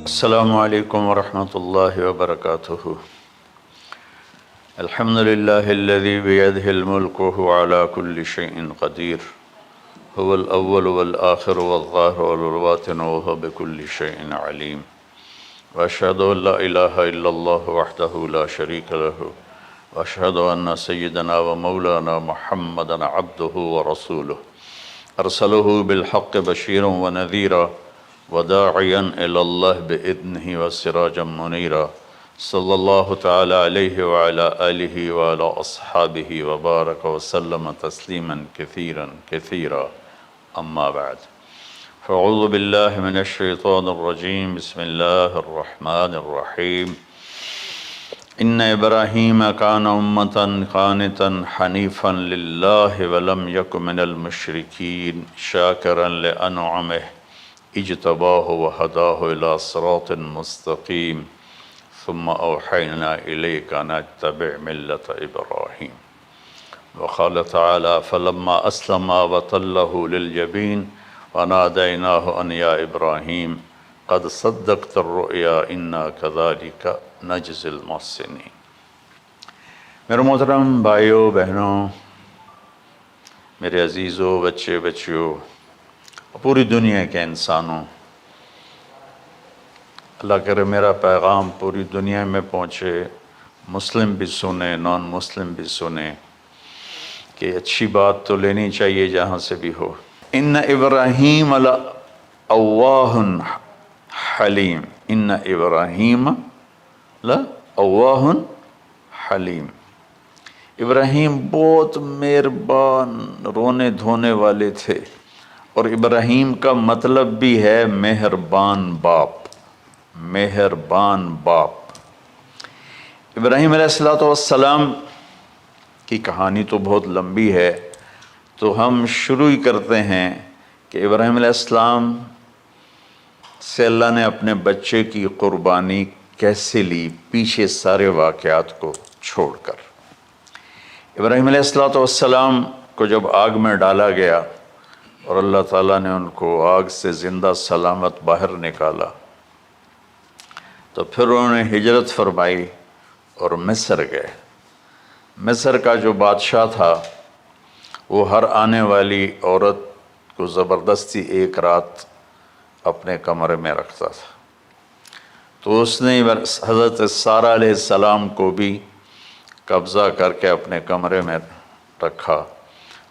السلام علیکم ورحمۃ اللہ وبرکاتہ۔ الحمد للہ الذی بیدہ الملک وہو علی کل شیء قدیر، هو الاول والآخر والظاہر والباطن وہو بکل شیء علیم، واشہد ان لا الہ الا اللہ وحدہ لا شریک لہ، واشہد ان سیدنا ومولانا محمدا عبدہ ورسولہ، ارسلہ بالحق بشیرا ونذیرا وداعیا الی اللہ بإذنہ وسراجا منیرا، صلی اللہ تعالی علیہ وعلی آلہ وعلی اصحابہ وبارک وسلم تسلیما کثیرا کثیرا، اما بعد فاعوذ باللہ من الشیطان الرجیم، بسم اللہ الرحمن الرحیم۔ ان ابراہیم کان امۃ قانتا حنیفا للہ ولم یک من المشرکین شاکرا لانعمہ اجتباہ وہداہ الی صراط مستقیم ثم اوحینا الیک ان اتبع ملۃ ابراہیم۔ وقال تعالی فلما اسلما وتلہ للجبین ونادیناہ ان یا ابراہیم قد صدقت الرؤیا انا کذلک نجزی المحسنین۔ میرے محترم بھائیوں بہنوں، میرے عزیزوں، بچے بچیوں، پوری دنیا کے انسانوں، اللہ کرے میرا پیغام پوری دنیا میں پہنچے، مسلم بھی سنیں، نان مسلم بھی سنیں، کہ اچھی بات تو لینی چاہیے جہاں سے بھی ہو۔ ان ابراہیم لأواہ حلیم، ان ابراہیم لأواہ حلیم۔ ابراہیم بہت مہربان، رونے دھونے والے تھے، اور ابراہیم کا مطلب بھی ہے مہربان باپ، مہربان باپ۔ ابراہیم علیہ السلام کی کہانی تو بہت لمبی ہے، تو ہم شروع ہی کرتے ہیں کہ ابراہیم علیہ السلام سے اللہ نے اپنے بچے کی قربانی کیسے لی، پیچھے سارے واقعات کو چھوڑ کر۔ ابراہیم علیہ السلام کو جب آگ میں ڈالا گیا اور اللہ تعالیٰ نے ان کو آگ سے زندہ سلامت باہر نکالا، تو پھر انہوں نے ہجرت فرمائی اور مصر گئے۔ مصر کا جو بادشاہ تھا وہ ہر آنے والی عورت کو زبردستی ایک رات اپنے کمرے میں رکھتا تھا، تو اس نے حضرت سارہ علیہ السلام کو بھی قبضہ کر کے اپنے کمرے میں رکھا۔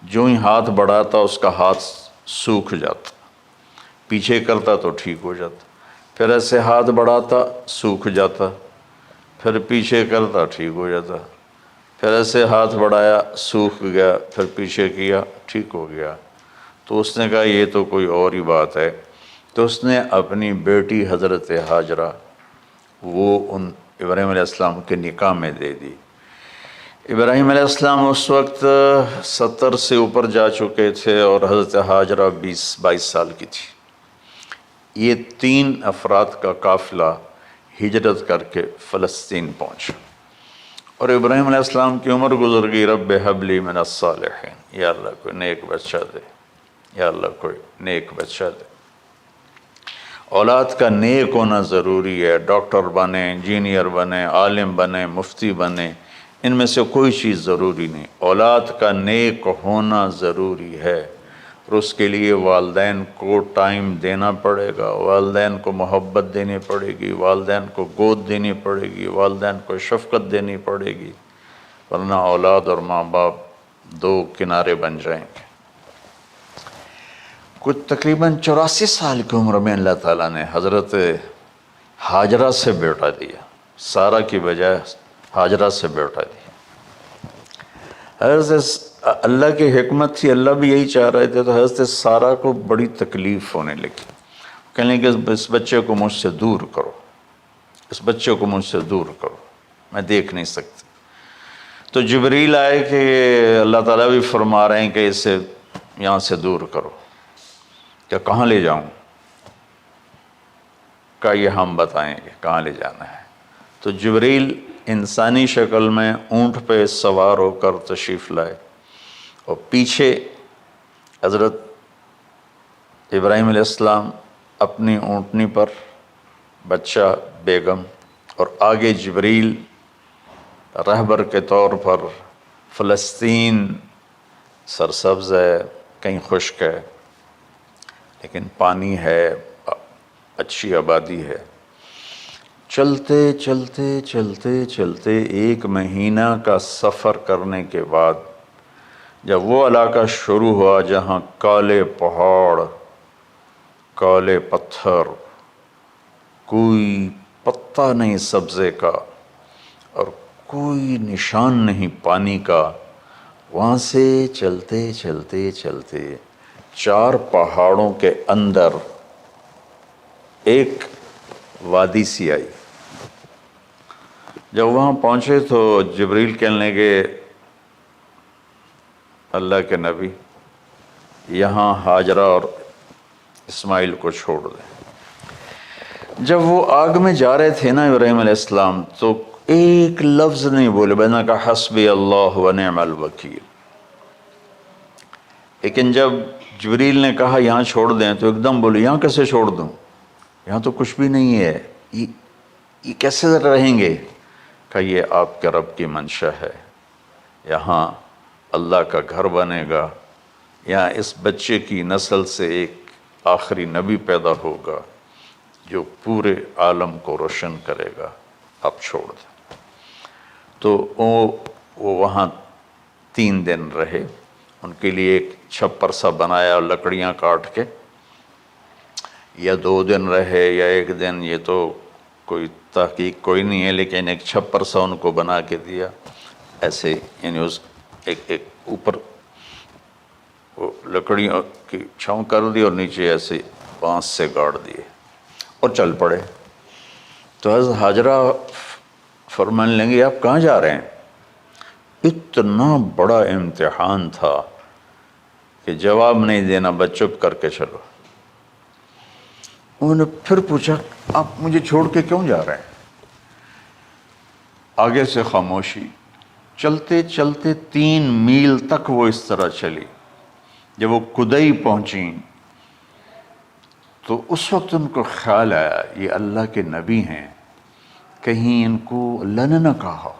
جو ہی ہاتھ بڑھاتا اس کا ہاتھ سوکھ جاتا، پیچھے کرتا تو ٹھیک ہو جاتا، پھر ایسے ہاتھ بڑھاتا سوکھ جاتا، پھر پیچھے کرتا ٹھیک ہو جاتا، پھر ایسے ہاتھ بڑھایا سوکھ گیا، پھر پیچھے کیا ٹھیک ہو گیا۔ تو اس نے کہا یہ تو کوئی اور ہی بات ہے، تو اس نے اپنی بیٹی حضرت ہاجرہ وہ ان ابراہیم علیہ السلام کے نکاح میں دے دی۔ ابراہیم علیہ السلام اس وقت 70 سے اوپر جا چکے تھے اور حضرت ہاجرہ 22 سال کی تھی۔ یہ 3 افراد کا قافلہ ہجرت کر کے فلسطین پہنچا، اور ابراہیم علیہ السلام کی عمر گزر گئی۔ رب ہب لی من الصالحین، یا اللہ کوئی نیک بچہ دے، یا اللہ کوئی نیک بچہ دے۔ اولاد کا نیک ہونا ضروری ہے، ڈاکٹر بنے، انجینئر بنے، عالم بنے، مفتی بنے، ان میں سے کوئی چیز ضروری نہیں، اولاد کا نیک ہونا ضروری ہے، اور اس کے لیے والدین کو ٹائم دینا پڑے گا، والدین کو محبت دینی پڑے گی، والدین کو گود دینی پڑے گی، والدین کو شفقت دینی پڑے گی، ورنہ اولاد اور ماں باپ 2 کنارے بن جائیں گے۔ کچھ تقریباً 84 سال کی عمر میں اللہ تعالیٰ نے حضرت ہاجرہ سے بیٹا دیا، سارہ کی بجائے ہاجرہ سے بیٹا دیا۔ حضرت اللہ کی حکمت تھی، اللہ بھی یہی چاہ رہے تھے، تو حضرت سارہ کو بڑی تکلیف ہونے لگی، کہنے لگے اس بچے کو مجھ سے دور کرو، اس بچے کو مجھ سے دور کرو، میں دیکھ نہیں سکتی۔ تو جبریل آئے کہ اللہ تعالیٰ بھی فرما رہے ہیں کہ اسے یہاں سے دور کرو، کہ کہاں لے جاؤں؟ کہ یہ ہم بتائیں گے کہاں لے جانا ہے۔ تو جبریل انسانی شکل میں اونٹ پہ سوار ہو کر تشریف لائے، اور پیچھے حضرت ابراہیم علیہ السلام اپنی اونٹنی پر بچہ بیگم، اور آگے جبریل رہبر کے طور پر فلسطین سرسبز ہے، کہیں خشک ہے لیکن پانی ہے، اچھی آبادی ہے۔ چلتے چلتے چلتے چلتے 1 مہینہ کا سفر کرنے کے بعد جب وہ علاقہ شروع ہوا جہاں کالے پہاڑ، کالے پتھر، کوئی پتا نہیں سبزے کا اور کوئی نشان نہیں پانی کا، وہاں سے چلتے چلتے چلتے 4 پہاڑوں کے اندر ایک وادی سی آئی۔ جب وہاں پہنچے تو جبریل کہنے لگے اللہ کے نبی یہاں ہاجرہ اور اسماعیل کو چھوڑ دیں۔ جب وہ آگ میں جا رہے تھے نا ابراہیم علیہ السلام، تو ایک لفظ نہیں بولے، بنا کہا حسبی اللہ و نعم الوکیل۔ لیکن جب جبریل نے کہا یہاں چھوڑ دیں تو ایک دم بولے یہاں کیسے چھوڑ دوں، یہاں تو کچھ بھی نہیں ہے، یہ کیسے رہیں گے؟ کہ یہ آپ کے رب کی منشا ہے، یہاں اللہ کا گھر بنے گا، یہاں اس بچے کی نسل سے ایک آخری نبی پیدا ہوگا جو پورے عالم کو روشن کرے گا، آپ چھوڑ دیں۔ تو وہ وہاں 3 دن رہے، ان کے لیے ایک چھپر سا بنایا لکڑیاں کاٹ کے، یا 2 دن رہے یا 1 دن، یہ تو کوئی تحقیق کوئی نہیں ہے، لیکن ایک چھپر سا ان کو بنا کے دیا ایسے، یعنی اس ایک اوپر وہ لکڑیوں کی چھاؤں کر دی اور نیچے ایسے بانس سے گاڑ دیے اور چل پڑے۔ تو حضرت ہاجرہ فرمانے لگے آپ کہاں جا رہے ہیں؟ اتنا بڑا امتحان تھا کہ جواب نہیں دینا، بس چپ کر کے چلو۔ انہوں نے پھر پوچھا آپ مجھے چھوڑ کے کیوں جا رہے ہیں؟ آگے سے خاموشی، چلتے چلتے 3 میل تک وہ اس طرح چلی۔ جب وہ کدئی پہنچیں تو اس وقت ان کو خیال آیا یہ اللہ کے نبی ہیں، کہیں ان کو اللہ نے نہ کہا ہو۔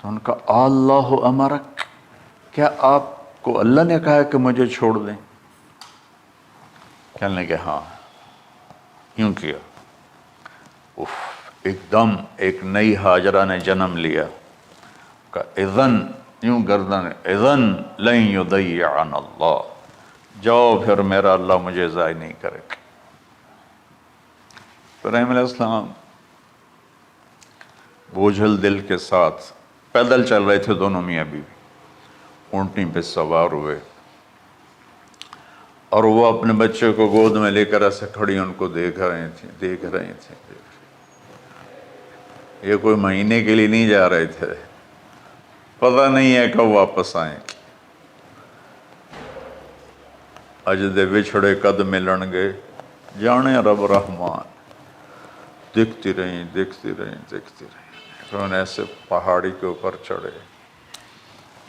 تو ان کا اللہ امرک، کیا آپ کو اللہ نے کہا کہ مجھے چھوڑ دیں؟ کہنے لگے ہاں، یوں کیا۔ ایک دم ایک نئی ہاجرہ نے جنم لیا، کہ اذن، یوں گردن، اذن لن یضیعنا اللہ، جاؤ پھر میرا اللہ مجھے ضائع نہیں کرے گا۔ ابراہیم علیہ السلام بوجھل دل کے ساتھ پیدل چل رہے تھے، دونوں میاں بیوی اونٹنی پہ سوار ہوئے، اور وہ اپنے بچے کو گود میں لے کر ایسے کھڑی ان کو دیکھ رہے تھے۔ یہ کوئی مہینے کے لیے نہیں جا رہے تھے، پتہ نہیں ہے کب واپس آئیں۔ اج دے وچھڑے قد ملن گے، جانے رب رحمان۔ دیکھتی رہیں۔ پھر انہیں ایسے پہاڑی کے اوپر چڑھے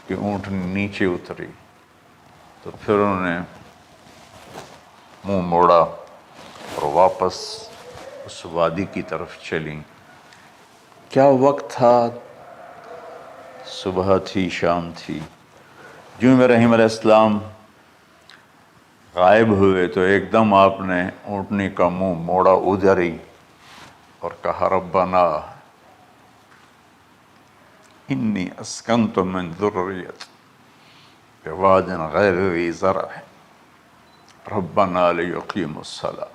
کہ اونٹ نیچے اتری، تو پھر انہوں نے منہ موڑا اور واپس اس وادی کی طرف چلیں۔ کیا وقت تھا، صبح تھی، شام تھی۔ جو ابراہیم علیہ السلام غائب ہوئے تو ایک دم آپ نے اونٹنی کا منہ موڑا ادھر ہی اور کہا ربنا انی اسکنت من ذریت بواد غیر ذی زرع ربنا لیقیموا الصلاۃ۔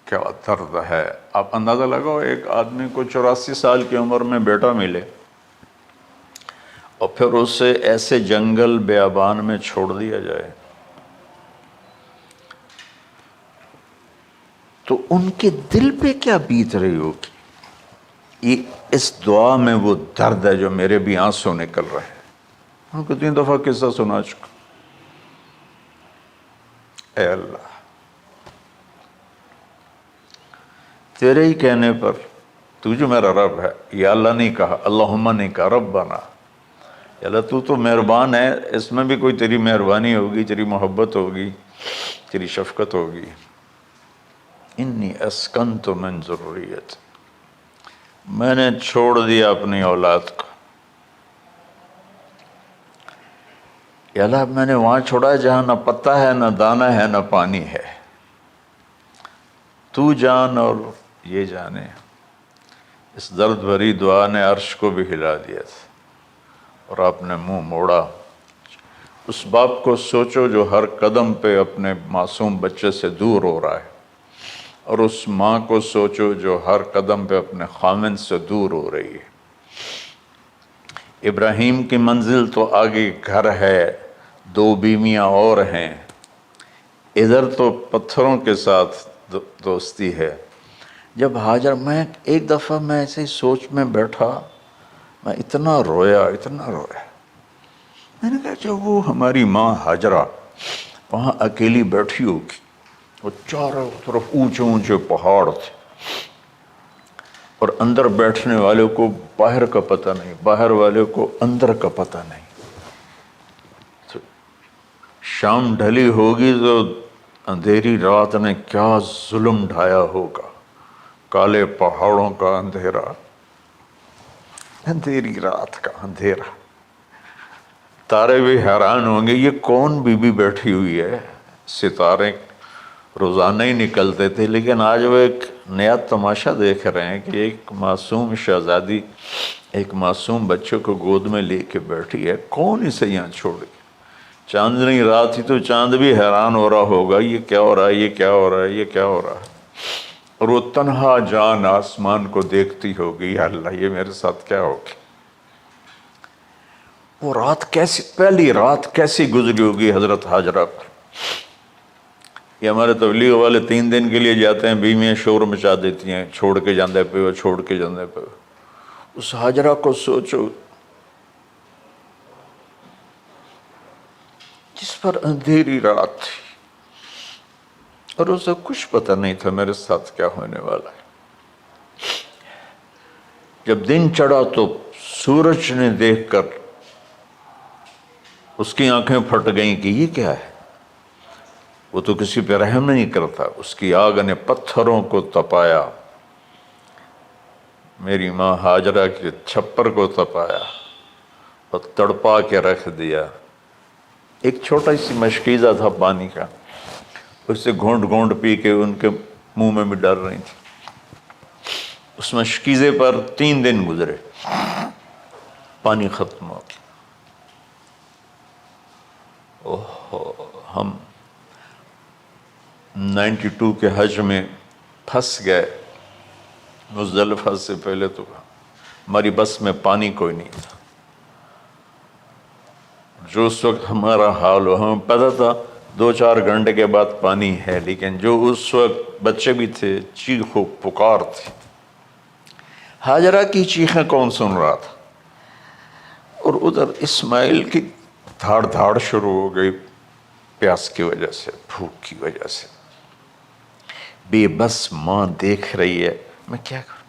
کیا درد ہے! آپ اندازہ لگاؤ، ایک آدمی کو 84 سال کی عمر میں بیٹا ملے اور پھر اسے ایسے جنگل بیابان میں چھوڑ دیا جائے، تو ان کے دل پہ کیا بیت رہی ہوگی؟ اس دعا میں وہ درد ہے جو میرے بھی آنسو نکل رہے ہیں۔ ان کو 3 دفعہ قصہ سنا چکا۔ اے اللہ، تیرے ہی کہنے پر، تو جو میرا رب ہے، یا اللہ نہیں کہا، اللہم نہیں کہا، ربنا، یا اللہ تو مہربان ہے، اس میں بھی کوئی تیری مہربانی ہوگی، تیری محبت ہوگی، تیری شفقت ہوگی۔ انی اسکنت من ذریت، میں نے چھوڑ دیا اپنی اولاد کو. یا اللہ میں نے وہاں چھوڑا جہاں نہ پتا ہے، نہ دانا ہے، نہ پانی ہے. تو جان اور یہ جانے. اس درد بھری دعا نے عرش کو بھی ہلا دیا تھا. اور آپ نے منہ موڑا. اس باپ کو سوچو جو ہر قدم پہ اپنے معصوم بچے سے دور ہو رہا ہے، اور اس ماں کو سوچو جو ہر قدم پہ اپنے خامن سے دور ہو رہی ہے. ابراہیم کی منزل تو آگے گھر ہے، 2 بیویاں اور ہیں، ادھر تو پتھروں کے ساتھ دوستی ہے. جب ہاجر، میں ایک دفعہ میں ایسے ہی سوچ میں بیٹھا، میں اتنا رویا. میں نے کہا جب وہ ہماری ماں ہاجرہ وہاں اکیلی بیٹھی ہوگی، وہ چاروں طرف اونچے اونچے پہاڑ تھے، اور اندر بیٹھنے والے کو باہر کا پتہ نہیں، باہر والے کو اندر کا پتہ نہیں. تو شام ڈھلی ہوگی تو اندھیری رات نے کیا ظلم ڈھایا ہوگا. کالے پہاڑوں کا اندھیرا، اندھیری رات کا اندھیرا. تارے بھی حیران ہوں گے یہ کون بی بی بیٹھی ہوئی ہے. ستارے روزانہ ہی نکلتے تھے، لیکن آج وہ ایک نیا تماشا دیکھ رہے ہیں کہ ایک معصوم شہزادی ایک معصوم بچے کو گود میں لے کے بیٹھی ہے. کون اسے یہاں چھوڑی؟ چاندنی رات ہی تو چاند بھی حیران ہو رہا ہوگا، یہ کیا ہو رہا ہے، یہ کیا ہو رہا ہے، یہ کیا ہو رہا ہے. اور وہ تنہا جان آسمان کو دیکھتی ہوگی، یا اللہ یہ میرے ساتھ کیا ہوگی. وہ رات کیسی، پہلی رات کیسی گزری ہوگی حضرت ہاجرہ پر. یہ ہمارے تبلیغ والے 3 دن کے لیے جاتے ہیں، بیویاں شور مچا دیتی ہیں، چھوڑ کے جاندے پہ، چھوڑ کے جاندے پہ. اس ہاجرہ کو سوچو جس پر اندھیری رات تھی، اور اسے کچھ پتہ نہیں تھا میرے ساتھ کیا ہونے والا ہے. جب دن چڑھا تو سورج نے دیکھ کر اس کی آنکھیں پھٹ گئیں کہ یہ کیا ہے. وہ تو کسی پہ رحم نہیں کرتا. اس کی آگ نے پتھروں کو تپایا، میری ماں ہاجرہ کے چھپر کو تپایا اور تڑپا کے رکھ دیا. ایک چھوٹا سی مشکیزہ تھا پانی کا، اسے گھونٹ گھونٹ پی کے ان کے منہ میں بھی ڈال رہی تھی. اس مشکیزے پر 3 دن گزرے، پانی ختم ہو گیا. ہم 92 کے حج میں پھنس گئے. مزدلفہ سے پہلے تو ہماری بس میں پانی کوئی نہیں تھا. جو اس وقت ہمارا حال ہو، ہمیں پتہ تھا 2-4 گھنٹے کے بعد پانی ہے، لیکن جو اس وقت بچے بھی تھے، چیخ و پکار تھی. ہاجرہ کی چیخیں کون سن رہا تھا؟ اور ادھر اسماعیل کی دھاڑ دھاڑ شروع ہو گئی، پیاس کی وجہ سے، بھوک کی وجہ سے. بے بس ماں دیکھ رہی ہے، میں کیا کروں.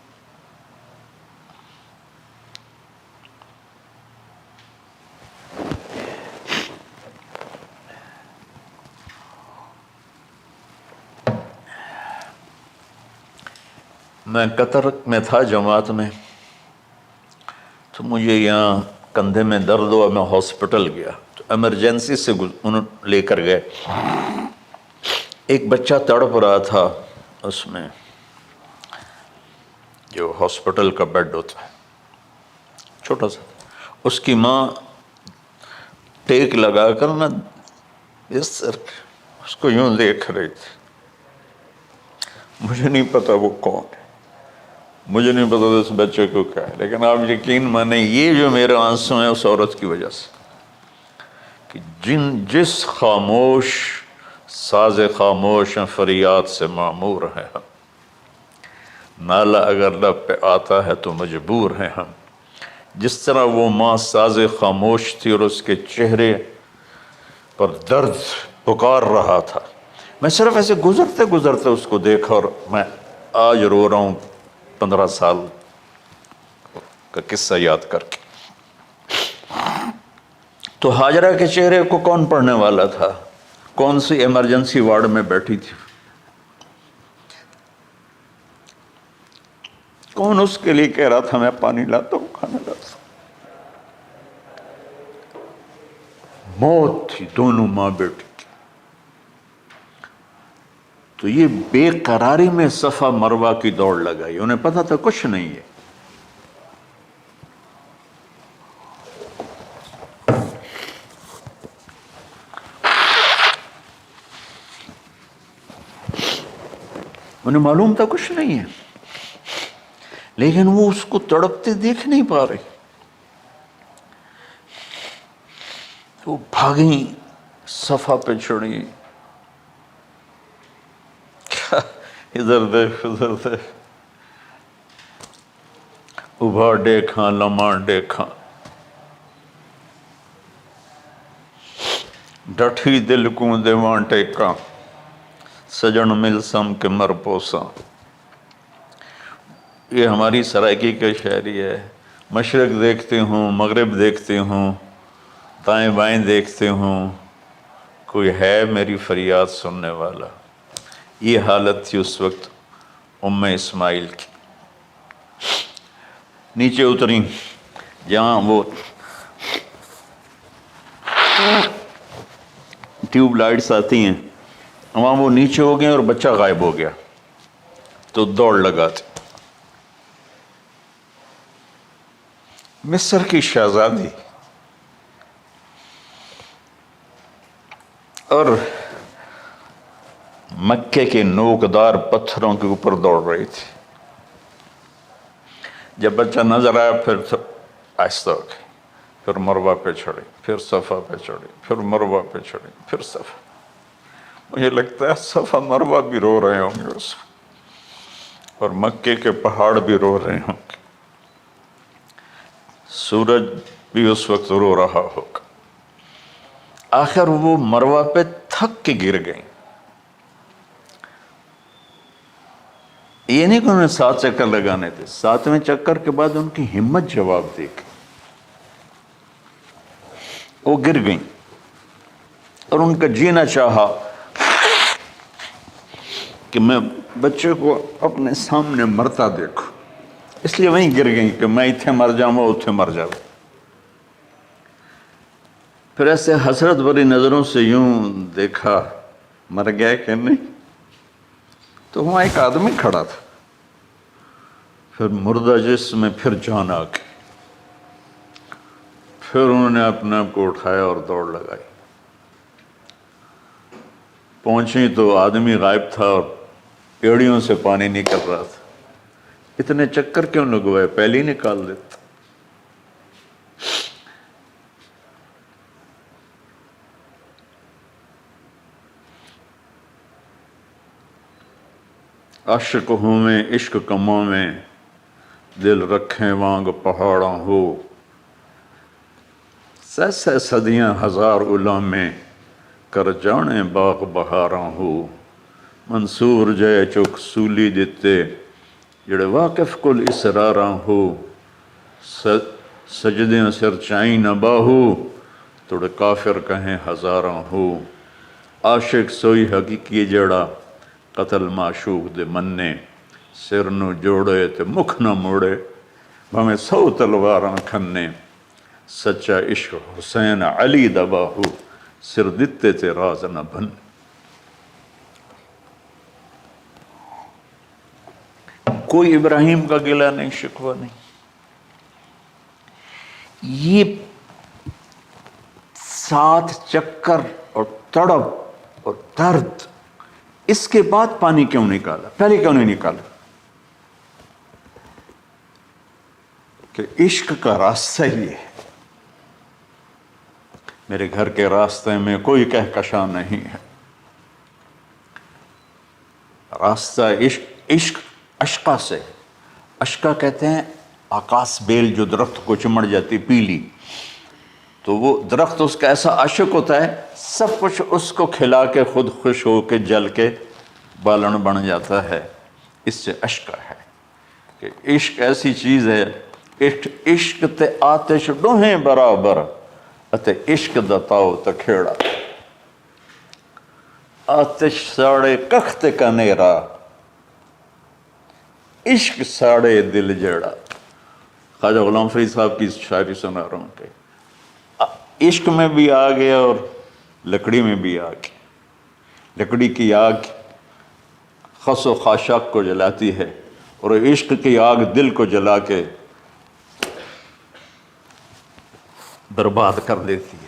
میں قطر میں تھا جماعت میں، تو مجھے یہاں کندھے میں درد ہوا، میں ہاسپٹل گیا تو ایمرجنسی سے انہوں لے کر گئے. ایک بچہ تڑپ رہا تھا اس میں، جو ہاسپٹل کا بیڈ ہوتا ہے چھوٹا سا. اس کی ماں ٹیک لگا کر نا اس کو یوں دیکھ رہی تھی. مجھے نہیں پتا وہ کون ہے، مجھے نہیں پتا اس بچے کو کیا ہے، لیکن آپ یقین مانیں یہ جو میرے آنسو ہیں اس عورت کی وجہ سے، کہ جس خاموش ساز خاموش فریاد سے معمور ہیں ہم. نالہ اگر لب پہ آتا ہے تو مجبور ہیں ہم. جس طرح وہ ماں ساز خاموش تھی اور اس کے چہرے پر درد پکار رہا تھا. میں صرف ایسے گزرتے گزرتے اس کو دیکھا، اور میں آج رو رہا ہوں 15 سال کا قصہ یاد کر کے. تو ہاجرہ کے چہرے کو کون پڑھنے والا تھا؟ کون سی ایمرجنسی وارڈ میں بیٹھی تھی؟ کون اس کے لیے کہہ رہا تھا میں پانی لاتا ہوں کھانا لاتا ہوں؟ موت تھی دونوں ماں بیٹی کی۔ تو یہ بے قراری میں صفا مروہ کی دوڑ لگائی، انہیں پتا تھا کچھ نہیں ہے۔ انہیں معلوم تھا کچھ نہیں ہے، لیکن وہ اس کو تڑپتے دیکھ نہیں پا رہے۔ وہ بھاگیں، صفا پہ چڑھی، ادھر دیکھ ادھر دیکھ، ابھا دیکھاں لمحہ دیکھاں، ڈٹھی دل کو دیواں ٹیکاں، سجن مل سم کے مر پوساں۔ یہ ہماری سرائکی کا شاعری ہے۔ مشرق دیکھتے ہوں، مغرب دیکھتے ہوں، دائیں بائیں دیکھتے ہوں، کوئی ہے میری فریاد سننے والا۔ یہ حالت تھی اس وقت ام اسماعیل کی۔ نیچے اتریں، جہاں وہ ٹیوب لائٹس آتی ہیں، وہاں وہ نیچے ہو گئے اور بچہ غائب ہو گیا، تو دوڑ لگاتے۔ مصر کی شہزادی اور مکے کے نوکدار پتھروں کے اوپر دوڑ رہی تھی۔ جب بچہ نظر آیا پھر آہستہ ہو گئی، پھر مروہ پہ چڑھی، پھر صفا پہ چڑھی، پھر مروہ پہ چڑھی، پھر صفا۔ مجھے لگتا ہے صفا مروہ بھی رو رہے ہوں گے اس وقت، اور مکے کے پہاڑ بھی رو رہے ہوں گے، سورج بھی اس وقت رو رہا ہوگا۔ آخر وہ مروہ پہ تھک کے گر گئیں۔ یہ نہیں کہ انہیں 7 چکر لگانے تھے، 7ویں چکر کے بعد ان کی ہمت جواب دے گئی، وہ گر گئیں، اور ان کا جینا چاہا کہ میں بچے کو اپنے سامنے مرتا دیکھوں، اس لیے وہیں گر گئیں کہ میں اتھے مر جاؤں وہ اتھے مر جاؤں۔ پھر ایسے حسرت بھری نظروں سے یوں دیکھا، مر گیا کہ نہیں؟ تو وہاں ایک آدمی کھڑا تھا۔ پھر مردہ جسم میں پھر جان آ گئی، پھر انہوں نے اپنے آپ کو اٹھایا اور دوڑ لگائی۔ پہنچی تو آدمی غائب تھا اور پیڑیوں سے پانی نکل رہا تھا۔ اتنے چکر کیوں لگوائے، پہلے ہی نکال دیتا۔ عشق ہوں میں عشق کماں میں، دل رکھیں وانگ پہاڑاں ہو، سہ صدیاں ہزار غلام میں، کر جانے باغ بہاراں ہو۔ منصور جے چک سولی دتے، جڑے واقف کل اسراراں ہو، سجدیں سر چائیں نہ باہو، توڑے کافر کہیں ہزاراں ہو۔ عاشق سوئی حقیقی جڑا، قتل معشوق دے مننے، سر نو جوڑے تے مکھ نہ موڑے، بھامیں 100 تلواراں کھنے، سچا عشق حسین علی دا باہو، سر دتے تے راز نہ بن۔ کوئی ابراہیم کا گلہ نہیں، شکوہ نہیں۔ یہ 7 چکر اور تڑپ اور درد، اس کے بعد پانی کیوں نکالا، پہلے کیوں نہیں نکالا؟ کہ عشق کا راستہ ہی ہے۔ میرے گھر کے راستے میں کوئی کہکشاں نہیں ہے، راستہ عشق، عشق اشقا سے، اشقا کہتے ہیں آکاس بیل جو درخت کو چمڑ جاتی پیلی، تو وہ درخت اس کا ایسا عاشق ہوتا ہے، سب کچھ اس کو کھلا کے خود خوش ہو کے جل کے بالن بن جاتا ہے۔ اس سے اشقا ہے کہ عشق ایسی چیز ہے، عشق تے آتش ڈوہیں برابر، اتے عشق دا تاؤ تکھیڑا، آتش ساڑے کخت کا نیرا، عشق ساڑے دل جڑا. خواجہ غلام فرید صاحب کی شاعری سنا رہا ہوں کہ عشق میں بھی آگ ہے اور لکڑی میں بھی آگ ہے. لکڑی کی آگ خس و خاشاک کو جلاتی ہے اور عشق کی آگ دل کو جلا کے برباد کر دیتی ہے.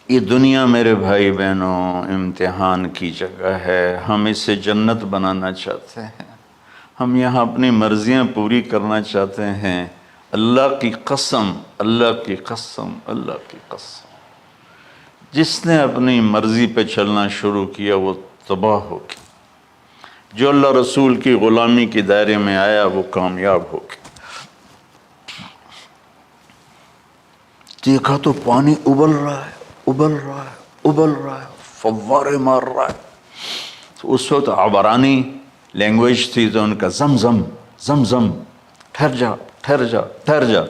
یہ دنیا میرے بھائی بہنوں امتحان کی جگہ ہے. ہم اسے جنت بنانا چاہتے ہیں. ہم یہاں اپنی مرضیاں پوری کرنا چاہتے ہیں. اللہ کی قسم، اللہ کی قسم، اللہ کی قسم، جس نے اپنی مرضی پہ چلنا شروع کیا وہ تباہ ہو گیا. جو اللہ رسول کی غلامی کے دائرے میں آیا وہ کامیاب ہو گیا. دیکھا تو پانی ابل رہا ہے، ابل رہا ہے، ابل رہا ہے، فوارے مار رہا ہے. تو اس وقت عبرانی لینگویج تھی تو ان کا زم زم زم زم، ٹھہر جا ٹھہر جا ٹھہر جا.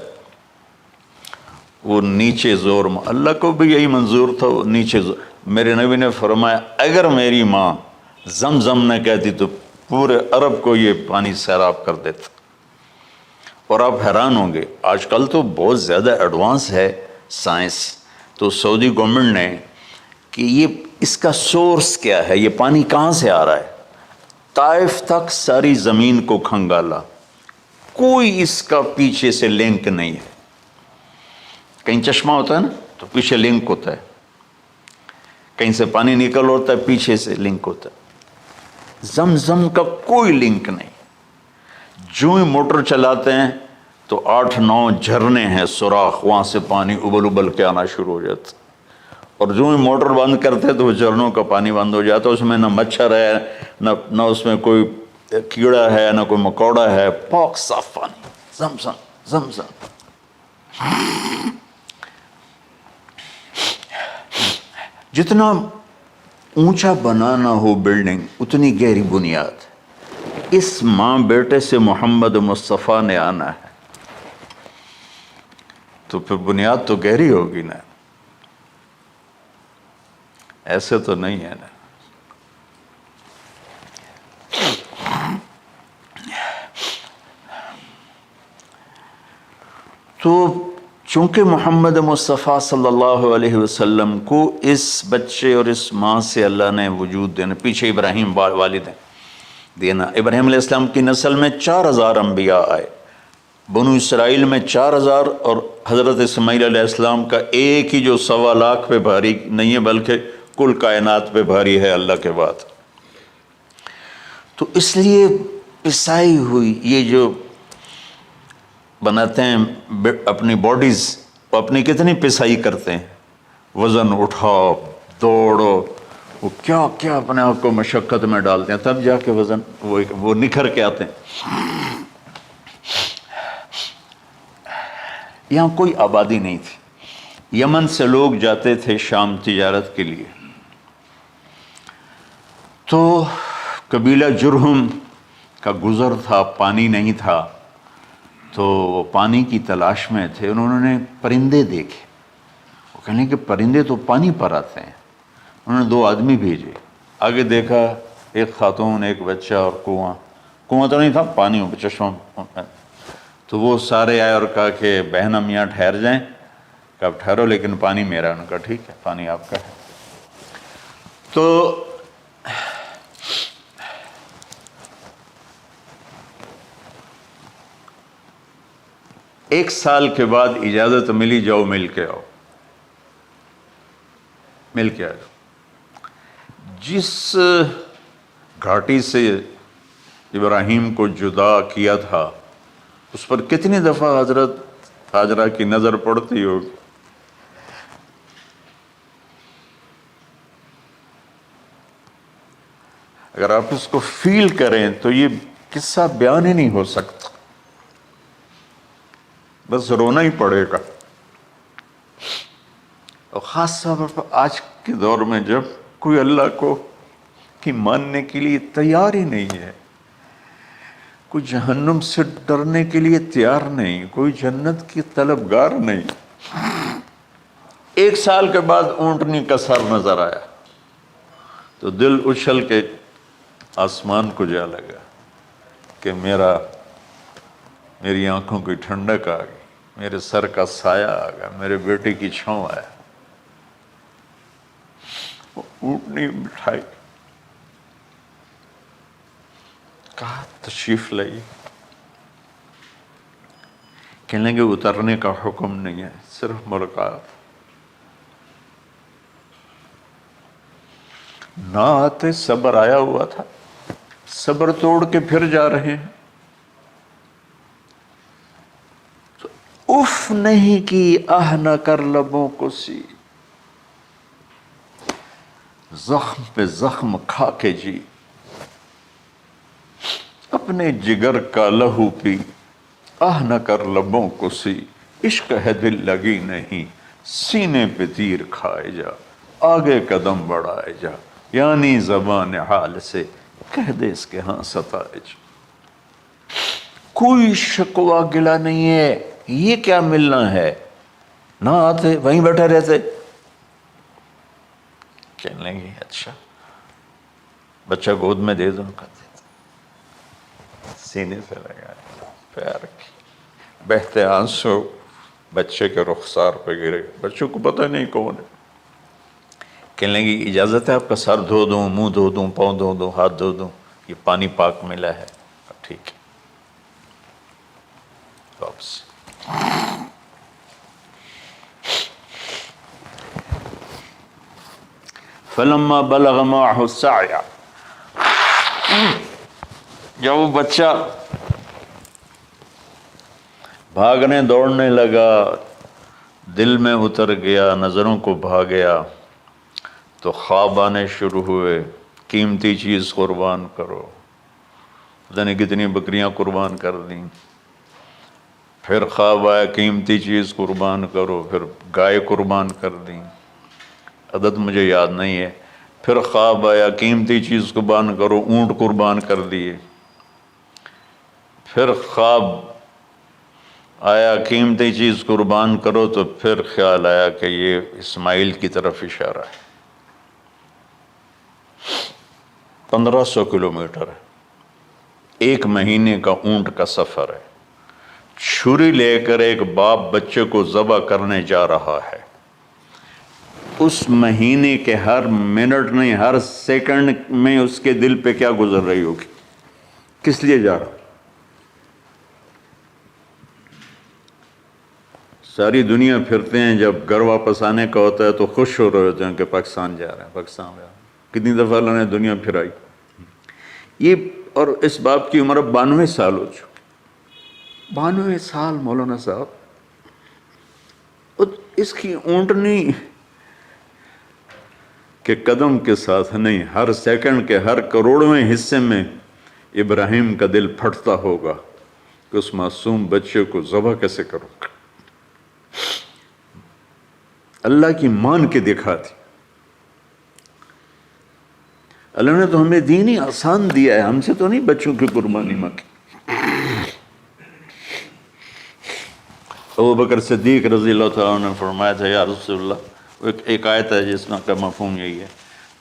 وہ نیچے زور، اللہ کو بھی یہی منظور تھا، وہ نیچے زور. میرے نبی نے فرمایا اگر میری ماں زم زم نہ کہتی تو پورے عرب کو یہ پانی سیراب کر دیتا. اور آپ حیران ہوں گے، آج کل تو بہت زیادہ ایڈوانس ہے سائنس. تو سعودی گورنمنٹ نے کہ یہ اس کا سورس کیا ہے، یہ پانی کہاں سے آ رہا ہے. طائف تک ساری زمین کو کھنگالا، کوئی اس کا پیچھے سے لنک نہیں ہے. کہیں چشمہ ہوتا ہے نا تو پیچھے لنک ہوتا ہے، کہیں سے پانی نکل ہوتا ہے پیچھے سے لنک ہوتا ہے. زمزم کا کوئی لنک نہیں. جو ہی موٹر چلاتے ہیں تو 8-9 جھرنے ہیں سوراخ، وہاں سے پانی ابل ابل کے آنا شروع ہو جاتا. اور جو ہی موٹر بند کرتے تو وہ جھرنوں کا پانی بند ہو جاتا. اس میں نہ مچھر ہے، نہ اس میں کوئی کیڑا ہے، نہ کوئی مکوڑا ہے، پاک صاف پانی. زمزم زمزم. جتنا اونچا بنانا ہو بلڈنگ اتنی گہری بنیاد. اس ماں بیٹے سے محمد مصطفیٰ نے آنا ہے تو پھر بنیاد تو گہری ہوگی نا. ایسے تو نہیں ہے نا. تو چونکہ محمد مصطفیٰ صلی اللہ علیہ وسلم کو اس بچے اور اس ماں سے اللہ نے وجود دینا، پیچھے ابراہیم والد ہیں دینا. ابراہیم علیہ السلام کی نسل میں 4000 انبیاء آئے، بنو اسرائیل میں 4000، اور حضرت اسماعیل علیہ السلام کا ایک ہی جو 1.25 لاکھ پہ بھاری نہیں ہے بلکہ کل کائنات پہ بھاری ہے اللہ کے بعد. تو اس لیے پسائی ہوئی یہ جو بناتے ہیں اپنی باڈیز، وہ اپنی کتنی پسائی کرتے ہیں، وزن اٹھاؤ دوڑو، وہ کیا کیا اپنے آپ کو مشقت میں ڈالتے ہیں، تب جا کے وزن وہ نکھر کے آتے ہیں. یہاں کوئی آبادی نہیں تھی. یمن سے لوگ جاتے تھے شام تجارت کے لیے. تو قبیلہ جرہم کا گزر تھا، پانی نہیں تھا، تو وہ پانی کی تلاش میں تھے. انہوں نے پرندے دیکھے، وہ کہنے کہ پرندے تو پانی پر آتے ہیں. انہوں نے 2 آدمی بھیجے. آگے دیکھا ایک خاتون، ایک بچہ اور کنواں تو نہیں تھا، پانی چشمہ. تو وہ سارے آئے اور کہا کہ بہن ہم یہاں ٹھہر جائیں. کہا ٹھہرو لیکن پانی میرا. انہوں نے کہا ٹھیک ہے پانی آپ کا ہے. تو ایک سال کے بعد اجازت ملی، جاؤ مل کے آؤ. مل کے آؤ. جس گھاٹی سے ابراہیم کو جدا کیا تھا اس پر کتنی دفعہ حضرت ہاجرہ کی نظر پڑتی ہوگی. اگر آپ اس کو فیل کریں تو یہ قصہ بیان ہی نہیں ہو سکتا، بس رونا ہی پڑے گا. اور خاص طور پر آج کے دور میں جب کوئی اللہ کو کی ماننے کے لیے تیار ہی نہیں ہے. کوئی جہنم سے ڈرنے کے لیے تیار نہیں، کوئی جنت کی طلبگار نہیں۔ 1 سال کے بعد اونٹنی کا سر نظر آیا تو دل اچھل کے آسمان کو جا لگا کہ میری آنکھوں کی ٹھنڈک آ گئی، میرے سر کا سایہ آ گیا، میرے بیٹے کی چھاؤں آیا۔ وہ اونٹنی بٹھائی، کہا تشریف لائیے۔ کہنے لگے اترنے کا حکم نہیں ہے، صرف ملاقات۔ نہ آتے صبر آیا ہوا تھا، صبر توڑ کے پھر جا رہے ہیں۔ تو اف نہیں کی، آہ نہ کر لبوں کو سی، زخم پہ زخم کھا کے جی، اپنے جگر کا لہو پی، آہ نہ کر لبوں کو سی، عشق ہے دل لگی نہیں، سینے پہ تیر کھائے جا، آگے قدم بڑھائے جا، یعنی زبان حال سے کہہ دے اس کے ہاں ستائے جا۔ کوئی شکوہ گلا نہیں ہے، یہ کیا ملنا ہے، نہ آتے وہیں بیٹھے رہتے۔ کہنے لگے اچھا بچہ گود میں دے دو، سینے سے لگا پیار کی، بہتے آنسو بچے کے رخسار پہ گرے، بچوں کو پتہ نہیں کون ہے۔ کہنے لگی اجازت ہے آپ کا سر دھو دوں، منہ دھو دوں، پاؤں دھو دوں، ہاتھ دھو دوں، یہ پانی پاک ملا ہے۔ ٹھیک ہے، واپس۔ فلما بلغ معه السعي، جب وہ بچہ بھاگنے دوڑنے لگا، دل میں اتر گیا، نظروں کو بھا گیا، تو خواب آنے شروع ہوئے، قیمتی چیز قربان کرو، پتہ نہیں کتنی بکریاں قربان کر دیں۔ پھر خواب آیا قیمتی چیز قربان کرو، پھر گائے قربان کر دیں، عدد مجھے یاد نہیں ہے۔ پھر خواب آیا قیمتی چیز قربان کرو، اونٹ قربان کر دیے۔ پھر خواب آیا قیمتی چیز قربان کرو، تو پھر خیال آیا کہ یہ اسماعیل کی طرف اشارہ ہے۔ 1500 کلومیٹر ہے، 1 مہینے کا اونٹ کا سفر ہے، چھری لے کر ایک باپ بچے کو ذبح کرنے جا رہا ہے۔ اس مہینے کے ہر منٹ نہیں، ہر سیکنڈ میں اس کے دل پہ کیا گزر رہی ہوگی، کس لیے جا رہا۔ ساری دنیا پھرتے ہیں، جب گھر واپس آنے کا ہوتا ہے تو خوش ہو رہے ہوتے ہیں کہ پاکستان جا رہے ہیں، پاکستان جا رہے ہیں۔ کتنی دفعہ اللہ نے دنیا پھرائی یہ، اور اس باپ کی عمر اب 92 سال ہو چکی، 92 سال مولانا صاحب، اور اس کی اونٹنی کے قدم کے ساتھ نہیں، ہر سیکنڈ کے ہر کروڑویں حصے میں ابراہیم کا دل پھٹتا ہوگا کہ اس معصوم بچے کو ذبح کیسے کروں۔ اللہ کی مان کے دکھا دی۔ اللہ نے تو ہمیں دین ہی آسان دیا ہے، ہم سے تو نہیں بچوں کی قربانی مانگی۔ ابوبکر صدیق رضی اللہ تعالیٰ عنہ نے فرمایا تھا یا رسول اللہ، ایک آیت ہے جس میں کا مفہوم یہی ہے،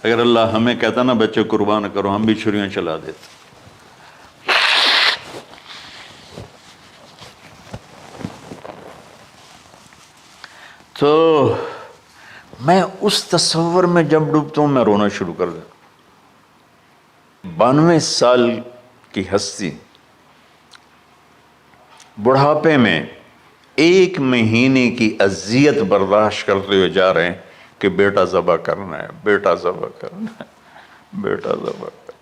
اگر اللہ ہمیں کہتا نا بچے قربان کرو، ہم بھی چھریاں چلا دیتے۔ تو میں اس تصور میں جب ڈوبتا ہوں میں رونا شروع کر دیتا۔ 92 سال کی ہستی بڑھاپے میں 1 مہینے کی اذیت برداشت کرتے ہوئے جا رہے ہیں کہ بیٹا ذبح کرنا ہے، بیٹا ذبح کرنا ہے، بیٹا ذبح کرنا ہے۔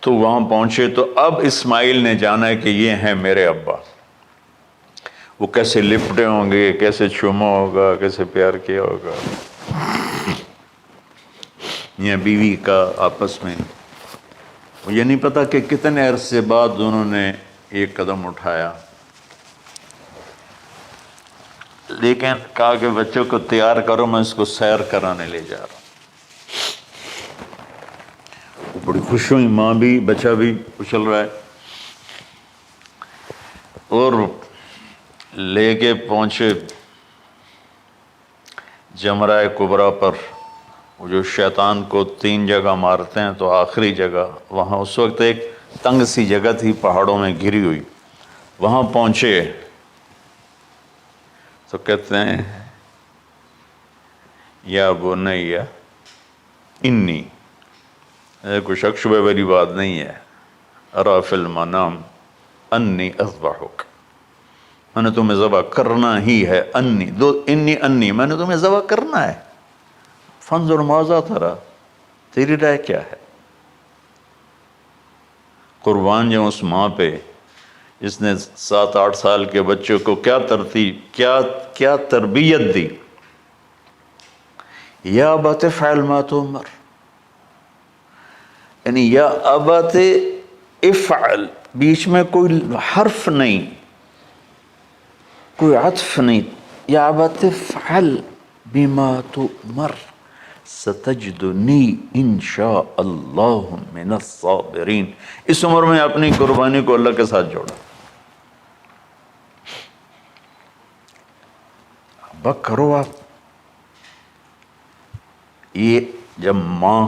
تو وہاں پہنچے تو اب اسماعیل نے جانا ہے کہ یہ ہیں میرے ابا۔ وہ کیسے لپٹے ہوں گے، کیسے چوما ہوگا، کیسے پیار کیا ہوگا، یا بیوی کا آپس میں۔ مجھے نہیں پتا کہ کتنے عرصے بعد انہوں نے ایک قدم اٹھایا، لیکن کہا کہ بچوں کو تیار کرو، میں اس کو سیر کرانے لے جا رہا ہوں۔ بڑی خوش ہوئی، ماں بھی بچہ بھی اچھل رہا ہے، اور لے کے پہنچے جمرہ کبریٰ پر، وہ جو شیطان کو 3 جگہ مارتے ہیں، تو آخری جگہ وہاں اس وقت ایک تنگ سی جگہ تھی پہاڑوں میں گھری ہوئی، وہاں پہنچے تو کہتے ہیں یا بنی انی، کوئی شک شبہ والی بات نہیں ہے، ارا فی المنام انی اذبحک، میں نے تمہیں ذبح کرنا ہی ہے، انی میں نے تمہیں ذبح کرنا ہے، فانظر ماذا ترى، تیری رائے کیا ہے؟ قربان جاؤں اس ماں پہ جس نے 7-8 سال کے بچے کو کیا تربیت دی، یا ابت افعل ما تؤمر، یعنی یا ابت افعل، بیچ میں کوئی حرف نہیں، کوئی عطف نہیں، یا ابت افعل بما تؤمر ستجدنی انشاء اللہ من الصابرین۔ اس عمر میں اپنی قربانی کو اللہ کے ساتھ جوڑا، اب کرو آپ۔ یہ جب ماں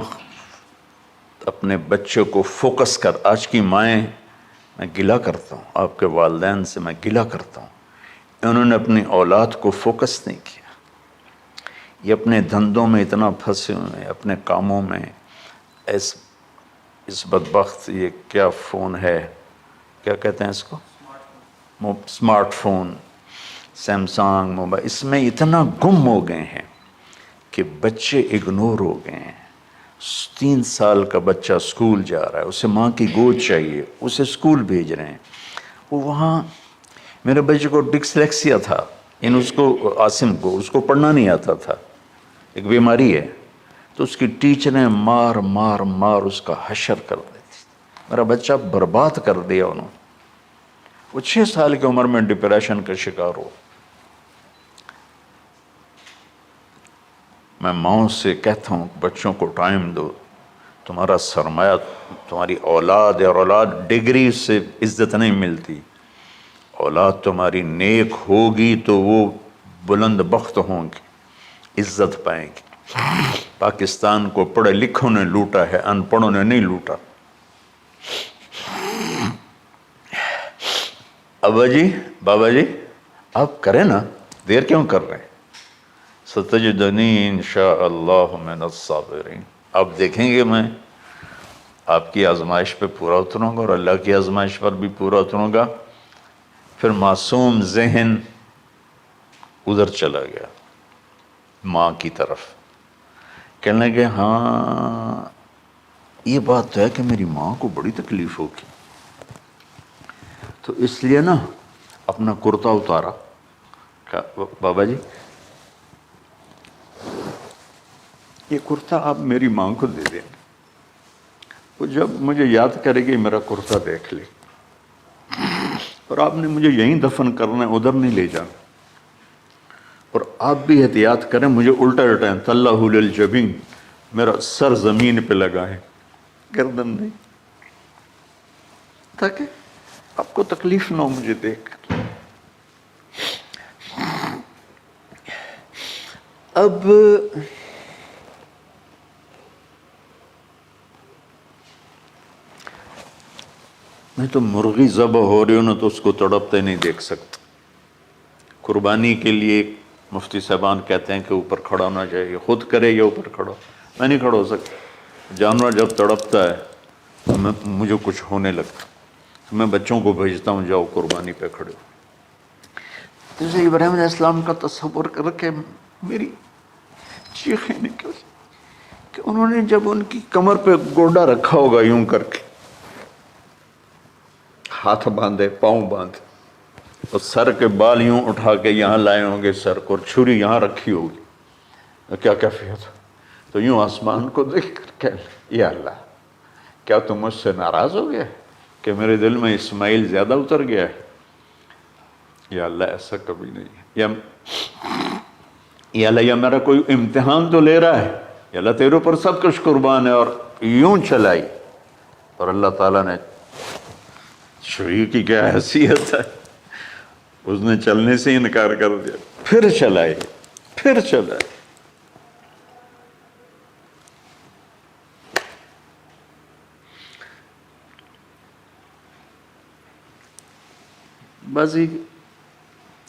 اپنے بچے کو فوکس کر، آج کی مائیں، میں گلہ کرتا ہوں آپ کے والدین سے، میں گلہ کرتا ہوں، انہوں نے اپنی اولاد کو فوکس نہیں کیا، یہ اپنے دھندوں میں اتنا پھنسے ہوئے ہیں، اپنے کاموں میں، اس بدبخت یہ کیا فون ہے، کیا کہتے ہیں اس کو، اسمارٹ فون، سیمسنگ موبائل، اس میں اتنا گم ہو گئے ہیں کہ بچے اگنور ہو گئے ہیں۔ 3 سال کا بچہ اسکول جا رہا ہے، اسے ماں کی گود چاہیے، اسے اسکول بھیج رہے ہیں، وہ وہاں میرے بچے کو ڈسلیکسیا تھا، یعنی اس کو، عاصم کو، اس کو پڑھنا نہیں آتا تھا، ایک بیماری ہے، تو اس کی ٹیچریں مار مار مار اس کا حشر کر دیتی، میرا بچہ برباد کر دیا انہوں نے، وہ 6 سال کی عمر میں ڈپریشن کا شکار ہو۔ میں ماؤں سے کہتا ہوں بچوں کو ٹائم دو، تمہارا سرمایہ تمہاری اولاد ہے، اور اولاد ڈگری سے عزت نہیں ملتی، اولاد تمہاری نیک ہوگی تو وہ بلند بخت ہوں گی، عزت پائیں گی۔ پاکستان کو پڑھے لکھوں نے لوٹا ہے، ان پڑھوں نے نہیں لوٹا۔ ابا جی، بابا جی، آپ کریں نا، دیر کیوں کر رہے ہیں؟ ستجدنی انشاء اللہ من الصابرین، آپ دیکھیں گے میں آپ کی آزمائش پہ پورا اتروں گا، اور اللہ کی آزمائش پر بھی پورا اتروں گا۔ پھر معصوم ذہن ادھر چلا گیا ماں کی طرف، کہنے لگے ہاں یہ بات تو ہے کہ میری ماں کو بڑی تکلیف ہوگی، تو اس لیے نا اپنا کرتا اتارا، کہا بابا جی یہ کرتا آپ میری ماں کو دے دیں، وہ جب مجھے یاد کرے گی میرا کرتا دیکھ لے، اور آپ نے مجھے یہیں دفن کرنا ہے، ادھر نہیں لے جانا، اور آپ بھی احتیاط کریں، مجھے الٹا الٹائیں، طلّہ للجبین، میرا سر زمین پہ لگائیں، گردن نہیں، تاکہ آپ کو تکلیف نہ ہو مجھے دیکھ کر۔ اب میں تو مرغی ذبح ہو رہی ہوں نا تو اس کو تڑپتے نہیں دیکھ سکتا۔ قربانی کے لیے مفتی صاحبان کہتے ہیں کہ اوپر کھڑا ہونا چاہیے، خود کرے یا اوپر کھڑا، میں نہیں کھڑا ہو سکتا، جانور جب تڑپتا ہے تو مجھے کچھ ہونے لگتا، تو میں بچوں کو بھیجتا ہوں جاؤ قربانی پہ کھڑے ہو۔ جیسے ابراہیم علیہ السلام کا تصور کر کے میری چیخیں نکل کہ انہوں نے جب ان کی کمر پہ گوڈا رکھا ہوگا یوں کر کے، ہاتھ باندھے، پاؤں باندھے، اور سر کے بال یوں اٹھا کے یہاں لائے ہوں گے سر کو، اور چھری یہاں رکھی ہوگی، کیا کیفیت ہو، تو یوں آسمان کو دیکھ کر کہ یا اللہ کیا تم مجھ سے ناراض ہو گیا کہ میرے دل میں اسماعیل زیادہ اتر گیا ہے؟ یا اللہ ایسا کبھی نہیں ہے، یا اللہ یہ میرا کوئی امتحان تو لے رہا ہے، یا اللہ تیرے پر سب کچھ قربان ہے، اور یوں چلائی اور اللہ تعالیٰ نے چھری کی کیا حیثیت ہے، اس نے چلنے سے انکار کر دیا، پھر چلائے، پھر چلائے۔ بعضی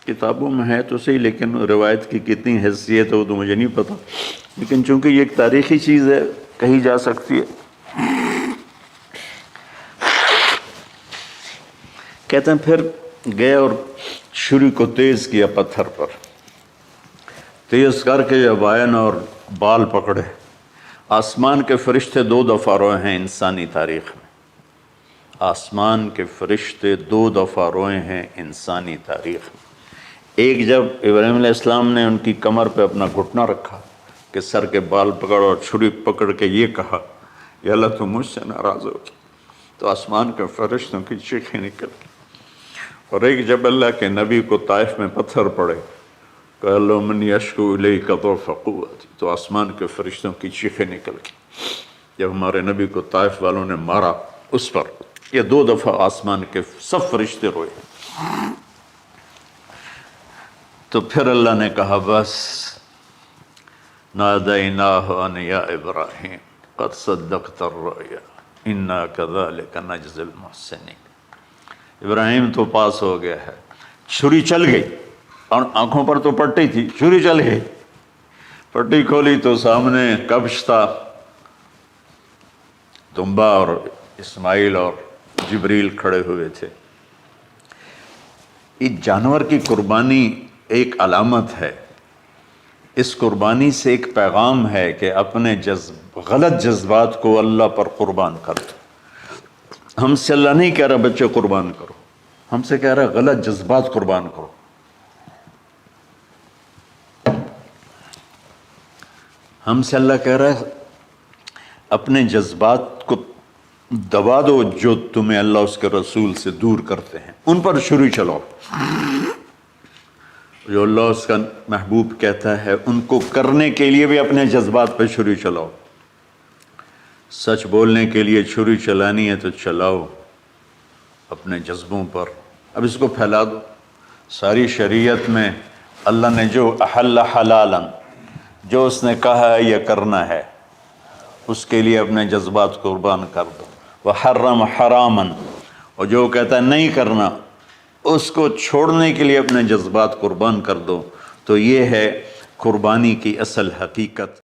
کتابوں میں ہے تو صحیح، لیکن روایت کی کتنی حیثیت ہے وہ تو مجھے نہیں پتا، لیکن چونکہ یہ ایک تاریخی چیز ہے کہی جا سکتی ہے۔ کہتے ہیں پھر گئے اور چھری کو تیز کیا پتھر پر، تیز کر کے جب آئن اور بال پکڑے۔ آسمان کے فرشتے 2 دفعہ روئے ہیں انسانی تاریخ میں، آسمان کے فرشتے 2 دفعہ روئے ہیں انسانی تاریخ میں۔ ایک جب ابراہیم علیہ السلام نے ان کی کمر پہ اپنا گھٹنا رکھا کہ سر کے بال پکڑ اور چھری پکڑ کے یہ کہا یا اللہ تو مجھ سے ناراض ہو گیا، تو آسمان کے فرشتوں کی چیخیں نکل گئی۔ اور ایک جب اللہ کے نبی کو طائف میں پتھر پڑے کہ اللہ من یشکو الیک ضعف قوتی، تو آسمان کے فرشتوں کی چیخیں نکل گئی جب ہمارے نبی کو طائف والوں نے مارا اس پر۔ یہ 2 دفعہ آسمان کے سب فرشتے روئے۔ تو پھر اللہ نے کہا بس، نادیناہ ان یا ابراہیم قد صدقت الرؤیا انا کذلک نجزی المحسنین۔ ابراہیم تو پاس ہو گیا ہے، چھری چل گئی، اور آنکھوں پر تو پٹی تھی، چھری چل گئی، پٹی کھولی تو سامنے کبش تھا، دمبا اور اسماعیل اور جبریل کھڑے ہوئے تھے۔ اس جانور کی قربانی ایک علامت ہے، اس قربانی سے ایک پیغام ہے کہ اپنے غلط جذبات کو اللہ پر قربان کر دو۔ ہم سے اللہ نہیں کہہ رہا بچے قربان کرو، ہم سے کہہ رہا غلط جذبات قربان کرو۔ ہم سے اللہ کہہ رہا ہے اپنے جذبات کو دبا دو جو تمہیں اللہ اس کے رسول سے دور کرتے ہیں، ان پر چھری چلاؤ۔ جو اللہ اس کا محبوب کہتا ہے ان کو کرنے کے لیے بھی اپنے جذبات پہ چھری چلاؤ۔ سچ بولنے کے لیے چھری چلانی ہے تو چلاؤ اپنے جذبوں پر، اب اس کو پھیلا دو۔ ساری شریعت میں اللہ نے جو احل حلالا، جو اس نے کہا ہے یہ کرنا ہے، اس کے لیے اپنے جذبات قربان کر دو۔ وحرم حراما، اور جو کہتا ہے نہیں کرنا اس کو چھوڑنے کے لیے اپنے جذبات قربان کر دو۔ تو یہ ہے قربانی کی اصل حقیقت۔